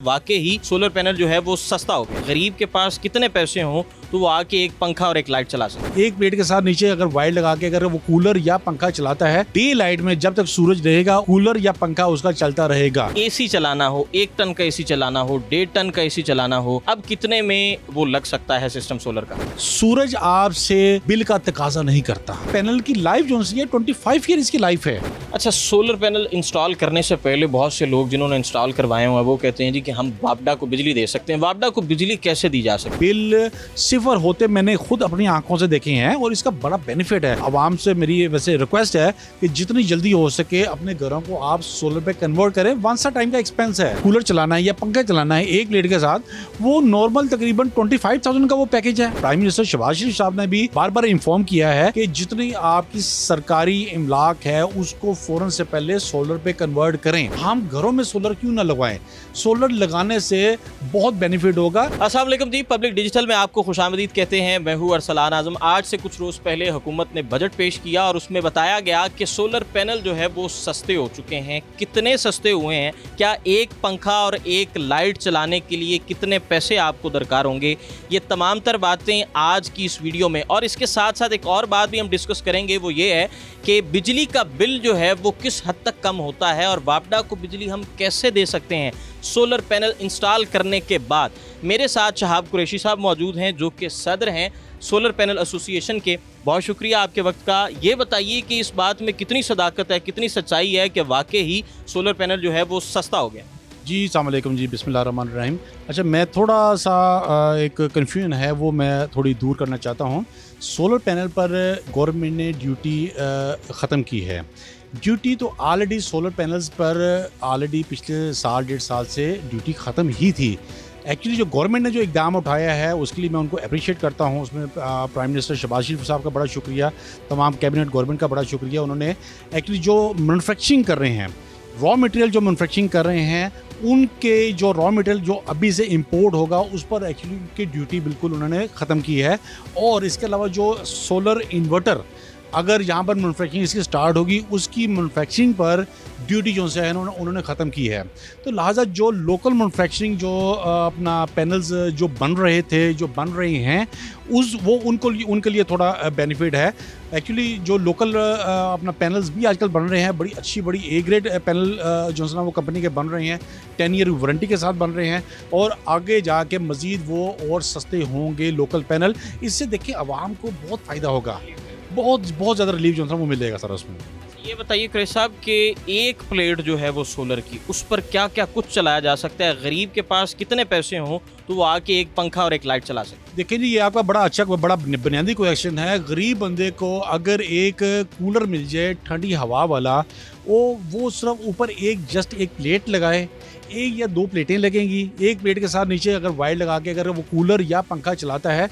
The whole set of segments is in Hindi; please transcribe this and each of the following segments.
वाकई ही सोलर पैनल जो है वो सस्ता हो गया। गरीब के पास कितने पैसे हों तो वो आके एक पंखा और एक लाइट चला सकते। एक प्लेट के साथ नीचे अगर वायर लगा के अगर वो कूलर या पंखा चलाता है, डे लाइट में जब तक सूरज रहेगा कूलर या पंखा उसका चलता रहेगा। एसी चलाना हो, 1 टन का एसी चलाना हो, 1.5 टन का एसी चलाना हो, अब कितने में वो लग सकता है सिस्टम सोलर का? सूरज आपसे बिल का तकाजा नहीं करता। पैनल की लाइफ जो है 25 ईयर इसकी लाइफ है। अच्छा, सोलर पैनल इंस्टॉल करने से पहले बहुत से लोग जिन्होंने इंस्टॉल करवाए हुए हैं वो कहते हैं जी कि हम वापडा को बिजली दे सकते हैं। वापडा को बिजली कैसे दी जा सकती है? बिल सिफर होते मैंने खुद अपनी आंखों से देखे हैं और इसका बड़ा बेनिफिट है। आवाम से मेरी वैसे रिक्वेस्ट है कि जितनी जल्दी हो सके अपने घरों को आप सोलर पे कन्वर्ट करें। वंस अ टाइम का एक्सपेंस है, कूलर चलाना है या पंखा चलाना है एक प्लेट के साथ, वो नॉर्मल तकरीबन 25,000 का वो पैकेज है। प्राइम मिनिस्टर शहबाज शरीफ साहब ने भी बार बार इन्फॉर्म किया है कि जितनी आपकी सरकारी इमलाक है उसको फौरन से पहले सोलर पे कन्वर्ट करें। हम घरों में सोलर क्यों ना लगवाएं? सोलर लगाने से बहुत बेनिफिट होगा। अस्सलाम वालेकुम जी, पब्लिक डिजिटल में आपको खुशामदीद कहते हैं। मैं हूं अरसलान आजम। आज से कुछ रोज पहले हुकूमत ने बजट पेश किया और उसमें बताया गया कि सोलर पैनल जो है वो सस्ते हो चुके हैं। कितने सस्ते हुए हैं, क्या एक पंखा और एक लाइट चलाने के लिए कितने पैसे आपको दरकार होंगे, ये तमाम तर बातें आज की इस वीडियो में। और इसके साथ साथ एक और बात भी हम डिस्कस करेंगे, वो ये है कि बिजली का बिल जो है वो किस हद तक कम होता है और वापडा को बिजली हम कैसे दे सकते हैं सोलर पैनल इंस्टॉल करने के बाद। मेरे साथ शहाब कुरैशी साहब मौजूद हैं जो कि सदर हैं सोलर पैनल एसोसिएशन के। बहुत शुक्रिया आपके वक्त का। ये बताइए कि इस बात में कितनी सदाकत है, कितनी सच्चाई है कि वाकई ही सोलर पैनल जो है वो सस्ता हो गया? जी अस्सलाम वालेकुम जी, बिस्मिल्लाहिर्रहमानिर्रहीम। अच्छा, मैं थोड़ा सा एक कन्फ्यूजन है वो मैं थोड़ी दूर करना चाहता हूँ। सोलर पैनल पर गवर्नमेंट ने ड्यूटी ख़त्म की है। ड्यूटी तो ऑलरेडी सोलर पैनल्स पर ऑलरेडी पिछले साल 1.5 साल से ड्यूटी ख़त्म ही थी। एक्चुअली जो गवर्नमेंट ने जो इकदाम उठाया है उसके लिए मैं उनको अप्रिशिएट करता हूँ। उसमें प्राइम मिनिस्टर शहबाज शरीफ साहब का बड़ा शुक्रिया, तमाम कैबिनेट गवर्नमेंट का बड़ा शुक्रिया। उन्होंने एक्चुअली जो मैन्युफैक्चरिंग कर रहे हैं, रॉ मटेरियल जो मैन्युफैक्चरिंग कर रहे हैं, उनके जो रॉ मटेरियल जो अभी से इंपोर्ट होगा उस पर एक्चुअली उनकी ड्यूटी बिल्कुल उन्होंने ख़त्म की है। और इसके अलावा जो सोलर इन्वर्टर अगर यहाँ पर मैन्युफैक्चरिंग इसकी स्टार्ट होगी उसकी मैन्युफैक्चरिंग पर ड्यूटी जो है उन्होंने ख़त्म की है। तो लिहाजा जो लोकल मैन्युफैक्चरिंग जो अपना पैनल्स जो बन रहे थे, जो बन रहे हैं, वो उनके लिए थोड़ा बेनिफिट है। एक्चुअली जो लोकल अपना पैनल्स भी आजकल बन रहे हैं, बड़ी अच्छी बड़ी ए ग्रेड पैनल जो है ना वो कंपनी के बन रहे हैं, 10 ईयर वारंटी के साथ बन रहे हैं और आगे जाके मज़ीद वो और सस्ते होंगे लोकल पैनल। इससे देखिए आवाम को बहुत फ़ायदा होगा, बहुत ज़्यादा रिलीफ जो है वो मिलेगा सर उसमें। ये बताइए कुरैशी साहब कि एक प्लेट जो है वो सोलर की, उस पर क्या क्या कुछ चलाया जा सकता है? गरीब के पास कितने पैसे हों तो वो आके एक पंखा और एक लाइट चला सकते? देखिए जी, ये आपका बड़ा अच्छा बड़ा बुनियादी क्वेश्चन है। गरीब बंदे को अगर एक कूलर मिल जाए ठंडी हवा वाला, वो सिर्फ ऊपर जस्ट एक प्लेट लगाए, 1 या 2 प्लेटें लगेंगी। एक प्लेट के साथ नीचे अगर वायर लगा के अगर वो कूलर या पंखा चलाता है,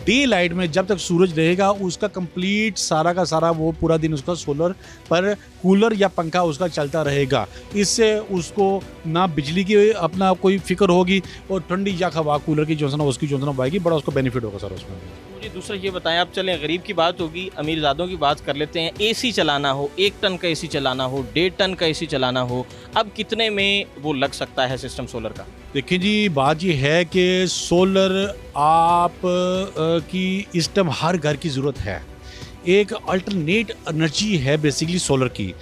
डे लाइट में जब तक सूरज रहेगा उसका कंप्लीट सारा का सारा वो पूरा दिन उसका सोलर पर कूलर या पंखा उसका चलता रहेगा। इससे उसको ना बिजली की अपना कोई फिक्र होगी और ठंडी या हवा कूलर की जो है ना उसकी जो है ना आएगी, बड़ा उसको बेनिफिट होगा सर उसमें। मुझे दूसरा ये बताएं, आप चलें गरीब की बात होगी, अमीरजादों की बात कर लेते हैं। एसी चलाना हो, 1 टन का एसी चलाना हो, 1.5 टन का एसी चलाना हो, अब कितने में वो लग सकता है सिस्टम सोलर का? देखिए जी, बात ये है कि सोलर आप की इस टाइम हर घर की ज़रूरत है। एक अल्टरनेट एनर्जी है बेसिकली सोलर की।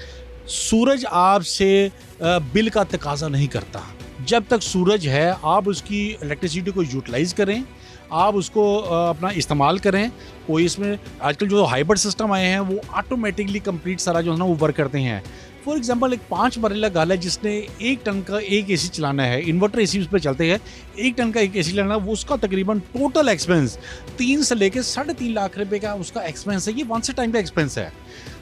सूरज आपसे बिल का तकाजा नहीं करता। जब तक सूरज है आप उसकी इलेक्ट्रिसिटी को यूटिलाइज़ करें, आप उसको अपना इस्तेमाल करें। कोई इसमें आजकल जो हाइब्रिड सिस्टम आए हैं वो ऑटोमेटिकली कंप्लीट सारा जो है ना वो वर्क करते हैं। फॉर एग्जांपल एक 5 मरला गाल है जिसने 1 टन का एक एसी चलाना है, इन्वर्टर एसी उस पर चलते हैं, 1 टन का एक एसी चलाना है, वो उसका तकरीबन टोटल एक्सपेंस 3 से लेकर 3.5 लाख रुपए का उसका एक्सपेंस है। ये वंस टाइम का एक्सपेंस है।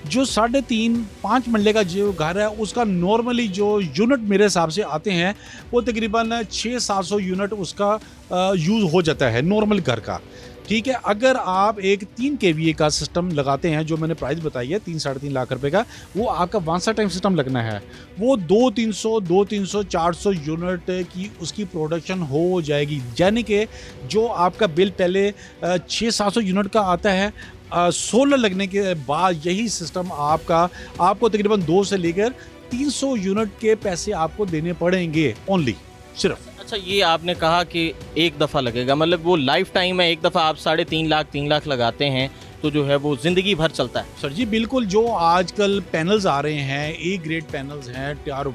जो 3.5-5 मरले का जो घर है उसका नॉर्मली जो यूनिट मेरे हिसाब से आते हैं वो तकरीबन 600-700 यूनिट उसका यूज़ हो जाता है नॉर्मल घर का। ठीक है, अगर आप एक 3 kVA का सिस्टम लगाते हैं जो मैंने प्राइस बताई है 3-3.5 लाख रुपए का, वो आपका वंस टाइम सिस्टम लगना है, वो 200-300-400 यूनिट की उसकी प्रोडक्शन हो जाएगी। यानी कि जो आपका बिल पहले 600-700 यूनिट का आता है, सोलर लगने के बाद यही सिस्टम आपको तकरीबन 2 से लेकर 300 यूनिट के पैसे आपको देने पड़ेंगे ओनली, सिर्फ। अच्छा, ये आपने कहा कि एक दफ़ा लगेगा, मतलब वो लाइफ टाइम है, एक दफ़ा आप 3.5 लाख लगाते हैं तो जो है वो ज़िंदगी भर चलता है। सर जी बिल्कुल, जो आजकल पैनल्स आ रहे हैं, ए ग्रेड पैनल्स हैं, टियर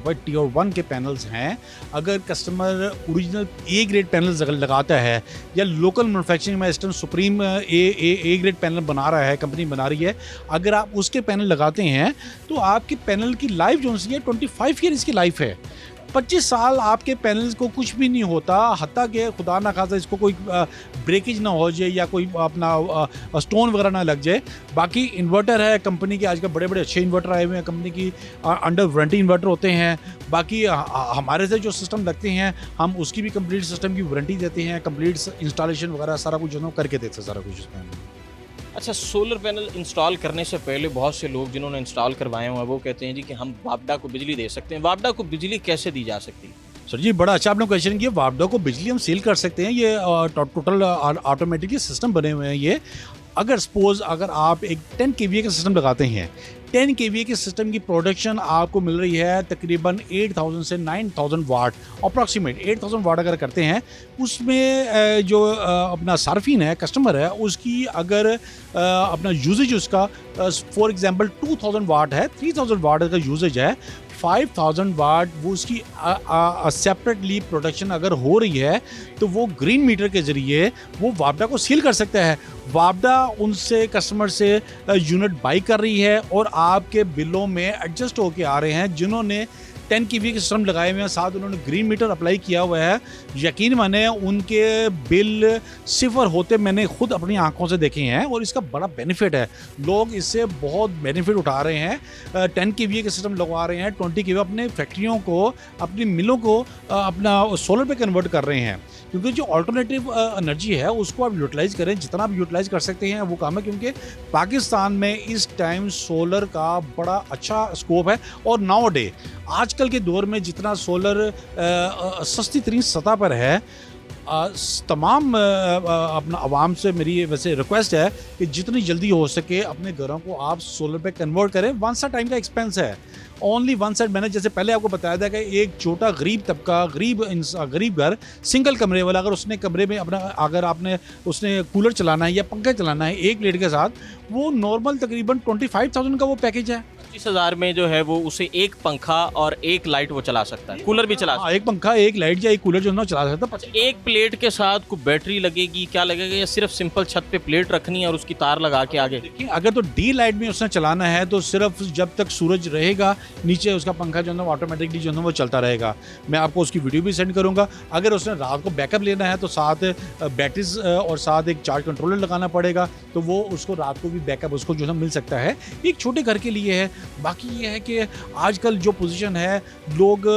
1 के पैनल्स हैं, अगर customer original A grade panels अगर लगाता है या लोकल मैन्युफैक्चरिंग में इस time supreme A grade panel बना रहा है, कंपनी बना रही है, अगर आप उसके पैनल लगाते हैं तो आपकी पैनल की लाइफ जो सी है 25 ईयर इसकी लाइफ है। 25 साल आपके पैनल्स को कुछ भी नहीं होता, हत्ता कि खुदा ना खासा इसको कोई ब्रेकेज ना हो जाए या कोई अपना स्टोन वगैरह ना लग जाए। बाकी इन्वर्टर है कंपनी के, आजकल बड़े बड़े अच्छे इन्वर्टर आए हुए हैं कंपनी की, अंडर वारंटी इन्वर्टर होते हैं। बाकी हमारे से जो सिस्टम लगते हैं हम उसकी भी कंप्लीट सिस्टम की वारंटी देते हैं, कंप्लीट इंस्टॉलेशन वगैरह सारा कुछ जो करके देते हैं सारा कुछ उसमें। अच्छा, सोलर पैनल इंस्टॉल करने से पहले बहुत से लोग जिन्होंने इंस्टॉल करवाए हुए हैं वो कहते हैं जी कि हम वापडा को बिजली दे सकते हैं। वापडा को बिजली कैसे दी जा सकती है? सर जी बड़ा अच्छा आपने क्वेश्चन किया। वापडा को बिजली हम सेल कर सकते हैं, ये टोटल ऑटोमेटिकली सिस्टम बने हुए हैं। ये अगर आप एक 10 kVA का सिस्टम लगाते हैं, 10 kVA के सिस्टम की प्रोडक्शन आपको मिल रही है तकरीबन 8000 से 9000 वाट, अप्रॉक्सीमेट 8000 वाट अगर करते हैं, उसमें जो अपना सार्फिन है, कस्टमर है, उसकी अगर अपना यूजेज उसका फॉर एग्जांपल 2000 वाट है, 3000 वाट का यूजेज है, 5000 वाट वो उसकी सेपरेटली प्रोडक्शन अगर हो रही है तो वो ग्रीन मीटर के ज़रिए वो वापडा को सील कर सकता है। वापडा उनसे कस्टमर से यूनिट बाई कर रही है और आपके बिलों में एडजस्ट होके आ रहे हैं। जिन्होंने 10 kVA के सिस्टम लगाए हुए हैं, साथ उन्होंने ग्रीन मीटर अप्लाई किया हुआ है, यकीन माने उनके बिल सिफर होते मैंने खुद अपनी आंखों से देखे हैं और इसका बड़ा बेनिफिट है। लोग इससे बहुत बेनिफिट उठा रहे हैं, 10 kVA के सिस्टम लगवा रहे हैं, 20 kVA अपने फैक्ट्रियों को, अपनी मिलों को अपना सोलर पे कन्वर्ट कर रहे हैं। क्योंकि जो अल्टरनेटिव एनर्जी है उसको आप यूटिलाइज़ करें, जितना आप यूटिलाइज़ कर सकते हैं वो काम है। क्योंकि पाकिस्तान में इस टाइम सोलर का बड़ा अच्छा स्कोप है और नाउ डे आजकल के दौर में जितना सोलर सस्ती तरीन सतह पर है, तमाम अपना आवाम से मेरी वैसे रिक्वेस्ट है कि जितनी जल्दी हो सके अपने घरों को आप सोलर पे कन्वर्ट करें। वन सा टाइम का एक्सपेंस है, ओनली वन साइड। मैंने जैसे पहले आपको बताया था कि एक छोटा गरीब तबका, गरीब घर, सिंगल कमरे वाला, अगर उसने कमरे में अपना, अगर आपने उसने कूलर चलाना है या पंखा चलाना है एक प्लेट के साथ, वो नॉर्मल तकरीबन 25,000 का वो पैकेज है। 25,000 में जो है वो उसे एक पंखा और एक लाइट वो चला सकता है, कूलर भी चला सकता है। एक पंखा, एक लाइट या एक कूलर जो है चला सकता है। एक प्लेट के साथ कोई बैटरी लगेगी, क्या लगेगा, या सिर्फ सिंपल छत पे प्लेट रखनी है और उसकी तार लगा के आगे? देखिए, अगर तो डी लाइट में उसने चलाना है तो सिर्फ जब तक सूरज रहेगा नीचे उसका पंखा जो है ऑटोमेटिकली जो है वो चलता रहेगा। मैं आपको उसकी वीडियो भी सेंड करूंगा। अगर उसने रात को बैकअप लेना है तो साथ बैटरीज और साथ एक चार्ज कंट्रोलर लगाना पड़ेगा, तो वो उसको रात को भी बैकअप उसको जो है मिल सकता है। एक छोटे घर के लिए है। बाकी ये है कि आजकल जो पोजीशन है, लोग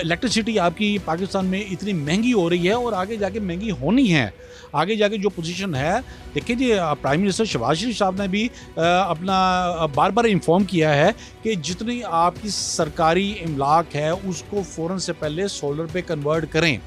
इलेक्ट्रिसिटी आपकी पाकिस्तान में इतनी महंगी हो रही है और आगे जाके महंगी होनी है। आगे जाके जो पोजीशन है, देखिए जी, प्राइम मिनिस्टर शहबाज शरीफ साहब ने भी अपना बार बार इन्फॉर्म किया है कि जितनी आपकी सरकारी इमलाक है उसको फ़ौरन से पहले सोलर पे कन्वर्ट करें।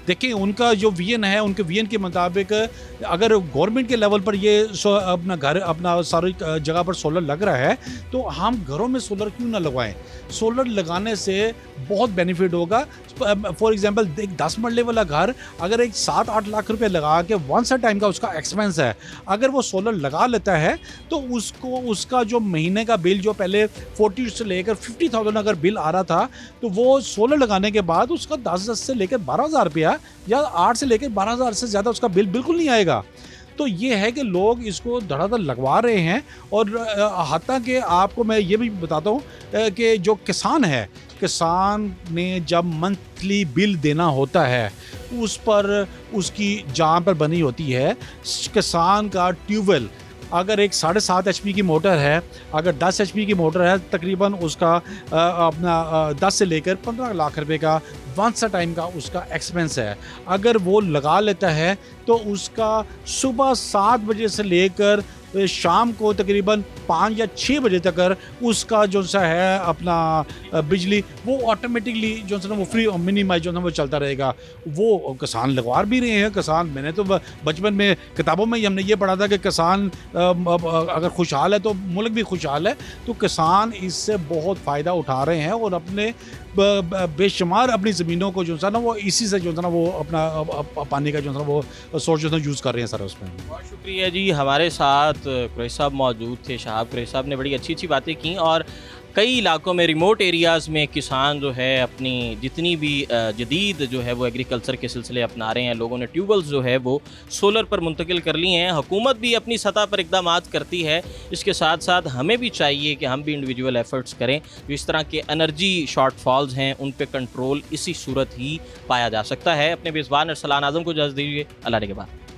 देखिए, उनका जो विजन है, उनके विजन के मुताबिक अगर गवर्नमेंट के लेवल पर ये अपना घर, अपना सारी जगह पर सोलर लग रहा है तो हम घरों में सोलर क्यों ना लगवाएं। सोलर लगाने से बहुत बेनिफिट होगा। फॉर एग्जांपल, एक 10 मरले वाला घर अगर एक 7-8 लाख रुपए लगा के वन सा टाइम का उसका एक्सपेंस है, अगर वो सोलर लगा लेता है तो उसको उसका जो महीने का बिल जो पहले 40 से लेकर 50,000 अगर बिल आ रहा था, तो वो सोलर लगाने के बाद उसका 10 से लेकर 12,000 रुपया या 8 से लेकर 12,000 से ज़्यादा उसका बिल बिल्कुल नहीं आएगा। तो ये है कि लोग इसको धड़ाधड़ लगवा रहे हैं। और हत्ता कि आपको मैं ये भी बताता हूँ कि जो किसान है, किसान ने जब मंथली बिल देना होता है उस पर उसकी जान पर बनी होती है। किसान का ट्यूबवेल अगर एक 7.5 HP की मोटर है, अगर 10 HP की मोटर है, तकरीबन उसका अपना 10 से लेकर 15 लाख रुपए का वन सा टाइम का उसका एक्सपेंस है। अगर वो लगा लेता है तो उसका सुबह 7 बजे से लेकर शाम को तकरीबन 5 या 6 बजे तक उसका जो सा है अपना बिजली वो ऑटोमेटिकली जो है वो फ्री मिनिमाइज जो है वो चलता रहेगा। वो किसान लगवा भी रहे हैं। किसान, मैंने तो बचपन में किताबों में ही हमने ये पढ़ा था कि किसान अगर खुशहाल है तो मुल्क भी खुशहाल है। तो किसान इससे बहुत फ़ायदा उठा रहे हैं और अपने बेशुमार अपनी ज़मीनों को जो है ना वो इसी से जो है ना वो अपना पानी का जो है ना वो सोर्स जो है यूज़ कर रहे हैं सर उसमें। बहुत शुक्रिया जी, हमारे साथ कुरैशी साहब मौजूद थे। शाहाब कुरैशी साहब ने बड़ी अच्छी अच्छी बातें की और कई इलाकों में, रिमोट एरियाज़ में किसान जो है अपनी जितनी भी जदीद जो है वो एग्रीकल्चर के सिलसिले अपना रहे हैं। लोगों ने ट्यूबवेल्स जो है वो सोलर पर मुंतकिल कर लिए हैं। हुकूमत भी अपनी सतह पर इकदामात करती है, इसके साथ साथ हमें भी चाहिए कि हम भी इंडिविजुअल एफर्ट्स करें। जो इस तरह के एनर्जी शॉर्टफॉल्स हैं उन पे कंट्रोल इसी सूरत ही पाया जा सकता है। अपने मेज़बान अरसलान आज़म को इजाज़त दीजिए, अल्लाह ने के बाद।